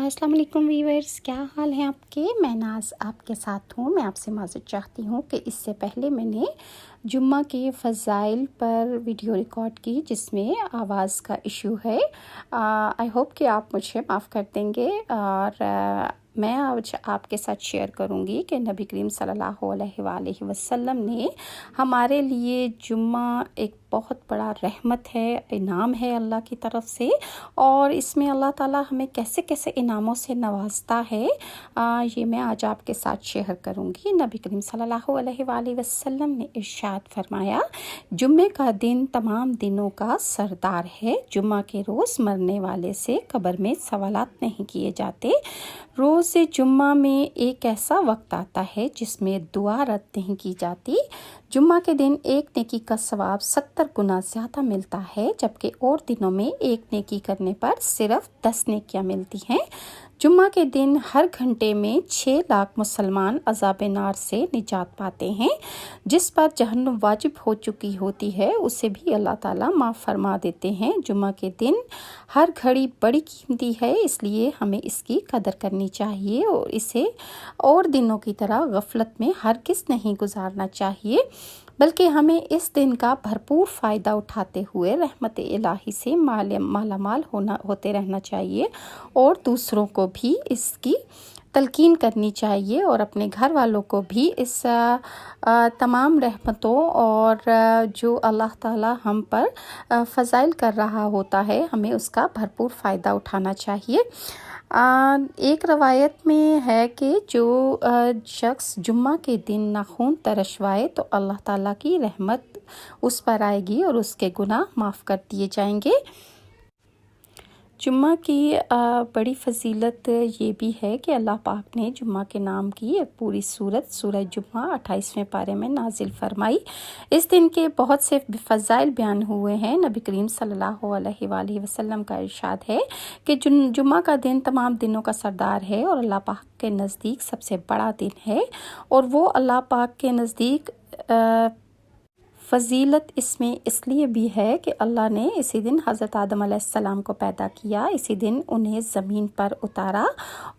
السلام علیکم ویورز، کیا حال ہیں آپ کے؟ میں ناز آپ کے ساتھ ہوں۔ میں آپ سے معذرت چاہتی ہوں کہ اس سے پہلے میں نے جمعہ کے فضائل پر ویڈیو ریکارڈ کی جس میں آواز کا ایشو ہے۔ آئی ہوپ کہ آپ مجھے معاف کر دیں گے، اور میں آج آپ کے ساتھ شیئر کروں گی کہ نبی کریم صلی اللہ علیہ وآلہ وسلم نے ہمارے لیے جمعہ ایک بہت بڑا رحمت ہے، انعام ہے اللہ کی طرف سے، اور اس میں اللہ تعالیٰ ہمیں کیسے کیسے انعاموں سے نوازتا ہے، یہ میں آج آپ کے ساتھ شیئر کروں گی۔ نبی کریم صلی اللہ علیہ وآلہ وسلم نے ارشاد فرمایا، جمعے کا دن تمام دنوں کا سردار ہے۔ جمعہ کے روز مرنے والے سے قبر میں سوالات نہیں کیے جاتے۔ روز جمعہ میں ایک ایسا وقت آتا ہے جس میں دعا رد نہیں کی جاتی۔ جمعہ کے دن ایک نیکی کا ثواب 70 گنا زیادہ ملتا ہے، جبکہ اور دنوں میں ایک نیکی کرنے پر صرف 10 نیکیاں ملتی ہیں۔ جمعہ کے دن ہر گھنٹے میں 6 لاکھ مسلمان عذاب نار سے نجات پاتے ہیں۔ جس پر جہنم واجب ہو چکی ہوتی ہے اسے بھی اللہ تعالیٰ معاف فرما دیتے ہیں۔ جمعہ کے دن ہر گھڑی بڑی قیمتی ہے، اس لیے ہمیں اس کی قدر کرنی چاہیے اور اسے اور دنوں کی طرح غفلت میں ہرگز نہیں گزارنا چاہیے، بلکہ ہمیں اس دن کا بھرپور فائدہ اٹھاتے ہوئے رحمت الہی سے مالا مال ہوتے رہنا چاہیے، اور دوسروں کو بھی اس کی تلقین کرنی چاہیے، اور اپنے گھر والوں کو بھی اس تمام رحمتوں اور جو اللہ تعالیٰ ہم پر فضائل کر رہا ہوتا ہے، ہمیں اس کا بھرپور فائدہ اٹھانا چاہیے۔ ایک روایت میں ہے کہ جو شخص جمعہ کے دن ناخن ترشوائے تو اللہ تعالیٰ کی رحمت اس پر آئے گی اور اس کے گناہ معاف کر دیے جائیں گے۔ جمعہ کی بڑی فضیلت یہ بھی ہے کہ اللہ پاک نے جمعہ کے نام کی ایک پوری سورت سورہ جمعہ 28ویں پارے میں نازل فرمائی۔ اس دن کے بہت سے فضائل بیان ہوئے ہیں۔ نبی کریم صلی اللہ علیہ وآلہ وسلم کا ارشاد ہے کہ جمعہ کا دن تمام دنوں کا سردار ہے اور اللہ پاک کے نزدیک سب سے بڑا دن ہے، اور وہ اللہ پاک کے نزدیک فضیلت اس میں اس لیے بھی ہے کہ اللہ نے اسی دن حضرت آدم علیہ السلام کو پیدا کیا، اسی دن انہیں زمین پر اتارا،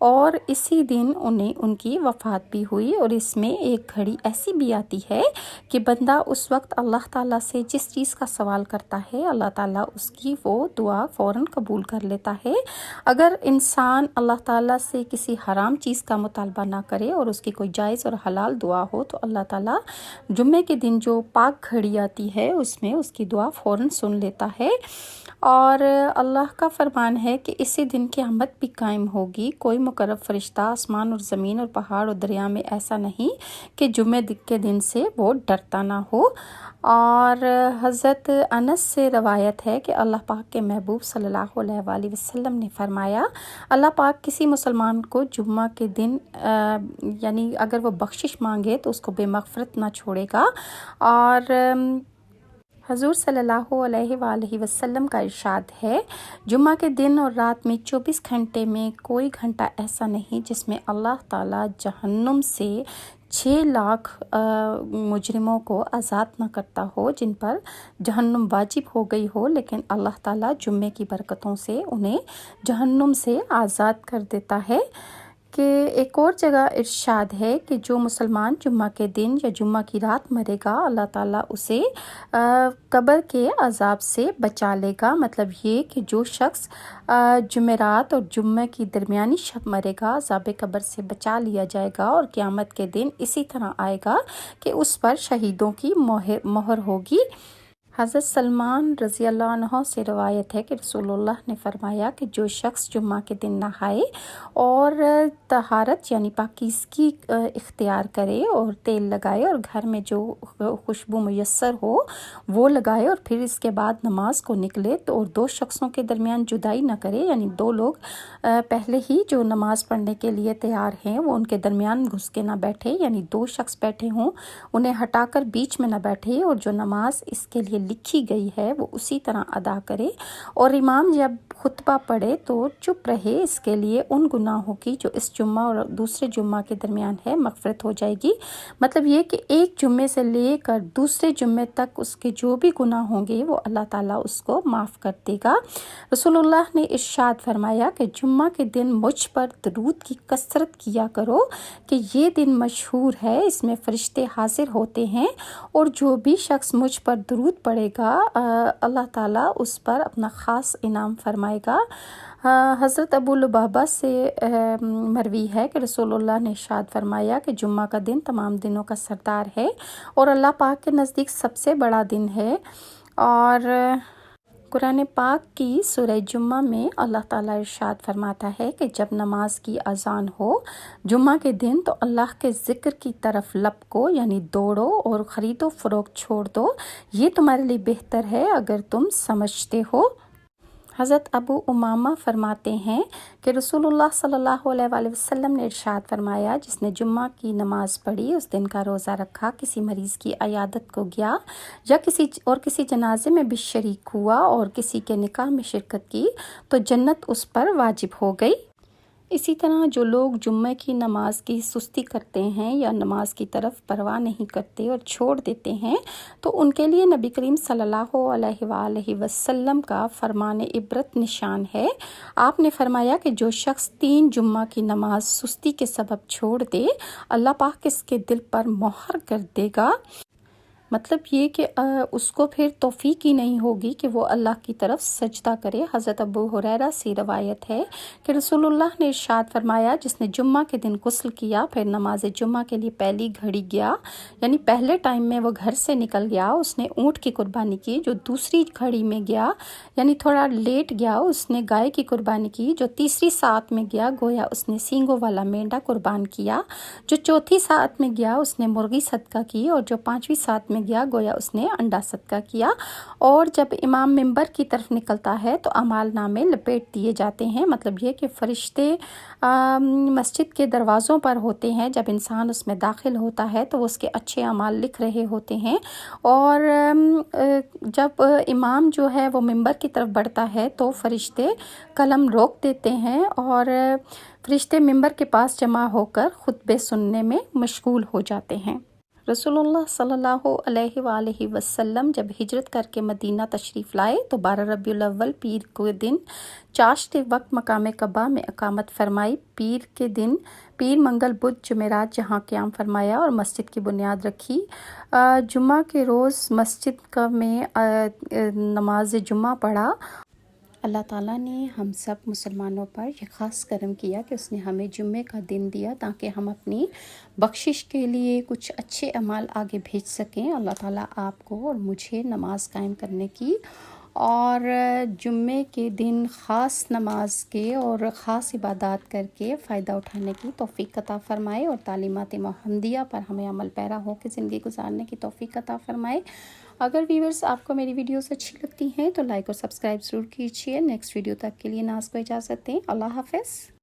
اور اسی دن ان کی وفات بھی ہوئی۔ اور اس میں ایک گھڑی ایسی بھی آتی ہے کہ بندہ اس وقت اللہ تعالیٰ سے جس چیز کا سوال کرتا ہے اللہ تعالیٰ اس کی وہ دعا فوراً قبول کر لیتا ہے۔ اگر انسان اللہ تعالیٰ سے کسی حرام چیز کا مطالبہ نہ کرے اور اس کی کوئی جائز اور حلال دعا ہو تو اللہ تعالیٰ جمعے کے دن جو پاک گھڑی آتی ہے اس میں اس کی دعا فوراً سن لیتا ہے، اور اللہ کا فرمان ہے کہ اسی دن قیامت بھی قائم ہوگی۔ کوئی مقرب فرشتہ آسمان اور زمین اور پہاڑ اور دریا میں ایسا نہیں کہ جمعے کے دن سے وہ ڈرتا نہ ہو۔ اور حضرت انس سے روایت ہے کہ اللہ پاک کے محبوب صلی اللہ علیہ وآلہ وسلم نے فرمایا، اللہ پاک کسی مسلمان کو جمعہ کے دن یعنی اگر وہ بخشش مانگے تو اس کو بے مغفرت نہ چھوڑے گا۔ اور حضور صلی اللہ علیہ وآلہ وسلم کا ارشاد ہے، جمعہ کے دن اور رات میں 24 گھنٹے میں کوئی گھنٹہ ایسا نہیں جس میں اللہ تعالیٰ جہنم سے 6 لاکھ مجرموں کو آزاد نہ کرتا ہو جن پر جہنم واجب ہو گئی ہو، لیکن اللہ تعالیٰ جمعے کی برکتوں سے انہیں جہنم سے آزاد کر دیتا ہے۔ کہ ایک اور جگہ ارشاد ہے کہ جو مسلمان جمعہ کے دن یا جمعہ کی رات مرے گا اللہ تعالیٰ اسے قبر کے عذاب سے بچا لے گا۔ مطلب یہ کہ جو شخص جمعرات اور جمعہ کی درمیانی شب مرے گا عذاب قبر سے بچا لیا جائے گا، اور قیامت کے دن اسی طرح آئے گا کہ اس پر شہیدوں کی مہر ہوگی۔ حضرت سلمان رضی اللہ عنہ سے روایت ہے کہ رسول اللہ نے فرمایا کہ جو شخص جمعہ کے دن نہائے اور طہارت یعنی پاکیزگی اختیار کرے اور تیل لگائے اور گھر میں جو خوشبو میسر ہو وہ لگائے اور پھر اس کے بعد نماز کو نکلے تو اور 2 شخصوں کے درمیان جدائی نہ کرے، یعنی 2 لوگ پہلے ہی جو نماز پڑھنے کے لیے تیار ہیں وہ ان کے درمیان گھس کے نہ بیٹھے، یعنی 2 شخص بیٹھے ہوں انہیں ہٹا کر بیچ میں نہ بیٹھے، اور جو نماز اس کے لیے لکھی گئی ہے وہ اسی طرح ادا کرے، اور امام جب خطبہ پڑھے تو چپ رہے، اس کے لیے ان گناہوں کی جو اس جمعہ اور دوسرے جمعہ کے درمیان ہے مغفرت ہو جائے گی۔ مطلب یہ کہ ایک جمعے سے لے کر دوسرے جمعے تک اس کے جو بھی گناہ ہوں گے وہ اللہ تعالیٰ اس کو معاف کر دے گا۔ رسول اللہ نے ارشاد فرمایا کہ جمعہ کے دن مجھ پر درود کی کثرت کیا کرو کہ یہ دن مشہور ہے، اس میں فرشتے حاضر ہوتے ہیں، اور جو بھی شخص مجھ پر درود پڑے گا اللہ تعالیٰ اس پر اپنا خاص انعام فرمائے گا۔ حضرت ابو لبابہ سے مروی ہے کہ رسول اللہ نے ارشاد فرمایا کہ جمعہ کا دن تمام دنوں کا سردار ہے اور اللہ پاک کے نزدیک سب سے بڑا دن ہے، اور قرآن پاک کی سورہ جمعہ میں اللہ تعالیٰ ارشاد فرماتا ہے کہ جب نماز کی اذان ہو جمعہ کے دن تو اللہ کے ذکر کی طرف لپکو، یعنی دوڑو اور خرید و فروخت چھوڑ دو، یہ تمہارے لیے بہتر ہے اگر تم سمجھتے ہو۔ حضرت ابو امامہ فرماتے ہیں کہ رسول اللہ صلی اللہ علیہ وآلہ وسلم نے ارشاد فرمایا جس نے جمعہ کی نماز پڑھی، اس دن کا روزہ رکھا، کسی مریض کی عیادت کو گیا یا کسی جنازے میں بھی شریک ہوا اور کسی کے نکاح میں شرکت کی تو جنت اس پر واجب ہو گئی۔ اسی طرح جو لوگ جمعہ کی نماز کی سستی کرتے ہیں یا نماز کی طرف پرواہ نہیں کرتے اور چھوڑ دیتے ہیں تو ان کے لیے نبی کریم صلی اللہ علیہ وآلہ وسلم کا فرمان عبرت نشان ہے۔ آپ نے فرمایا کہ جو شخص 3 جمعہ کی نماز سستی کے سبب چھوڑ دے اللہ پاک اس کے دل پر مہر کر دے گا، مطلب یہ کہ اس کو پھر توفیق ہی نہیں ہوگی کہ وہ اللہ کی طرف سجدہ کرے۔ حضرت ابو ہریرہ سے روایت ہے کہ رسول اللہ نے ارشاد فرمایا جس نے جمعہ کے دن غسل کیا پھر نماز جمعہ کے لیے پہلی گھڑی گیا، یعنی پہلے ٹائم میں وہ گھر سے نکل گیا، اس نے اونٹ کی قربانی کی، جو دوسری گھڑی میں گیا یعنی تھوڑا لیٹ گیا اس نے گائے کی قربانی کی، جو تیسری ساعت میں گیا گویا اس نے سینگوں والا مینڈا قربان کیا، جو چوتھی ساعت میں گیا اس نے مرغی صدقہ کی، اور جو 5ویں ساعت میں گیا گویا اس نے انڈا صدقہ کیا۔ اور جب امام منبر کی طرف نکلتا ہے تو اعمال نامے لپیٹ دیے جاتے ہیں، مطلب یہ کہ فرشتے مسجد کے دروازوں پر ہوتے ہیں، جب انسان اس میں داخل ہوتا ہے تو وہ اس کے اچھے اعمال لکھ رہے ہوتے ہیں، اور جب امام جو ہے وہ منبر کی طرف بڑھتا ہے تو فرشتے قلم روک دیتے ہیں اور فرشتے منبر کے پاس جمع ہو کر خطبے سننے میں مشغول ہو جاتے ہیں۔ رسول اللہ صلی اللہ علیہ وآلہ وسلم جب ہجرت کر کے مدینہ تشریف لائے تو 12 ربیع الاول پیر کے دن چاشت وقت مقام قباء میں اقامت فرمائی۔ پیر کے دن پیر منگل بدھ جمعرات جہاں قیام فرمایا اور مسجد کی بنیاد رکھی۔ جمعہ کے روز مسجد میں نماز جمعہ پڑھا۔ اللہ تعالیٰ نے ہم سب مسلمانوں پر یہ خاص کرم کیا کہ اس نے ہمیں جمعے کا دن دیا تاکہ ہم اپنی بخشش کے لیے کچھ اچھے اعمال آگے بھیج سکیں۔ اللہ تعالیٰ آپ کو اور مجھے نماز قائم کرنے کی اور جمعے کے دن خاص نماز کے اور خاص عبادات کر کے فائدہ اٹھانے کی توفیق عطا فرمائے، اور تعلیمات محمدیہ پر ہمیں عمل پیرا ہو کے زندگی گزارنے کی توفیق عطا فرمائے۔ اگر ویورز آپ کو میری ویڈیوز اچھی لگتی ہیں تو لائک اور سبسکرائب ضرور کیجیے۔ نیکسٹ ویڈیو تک کے لیے ناز کو اجازت دیں۔ اللہ حافظ۔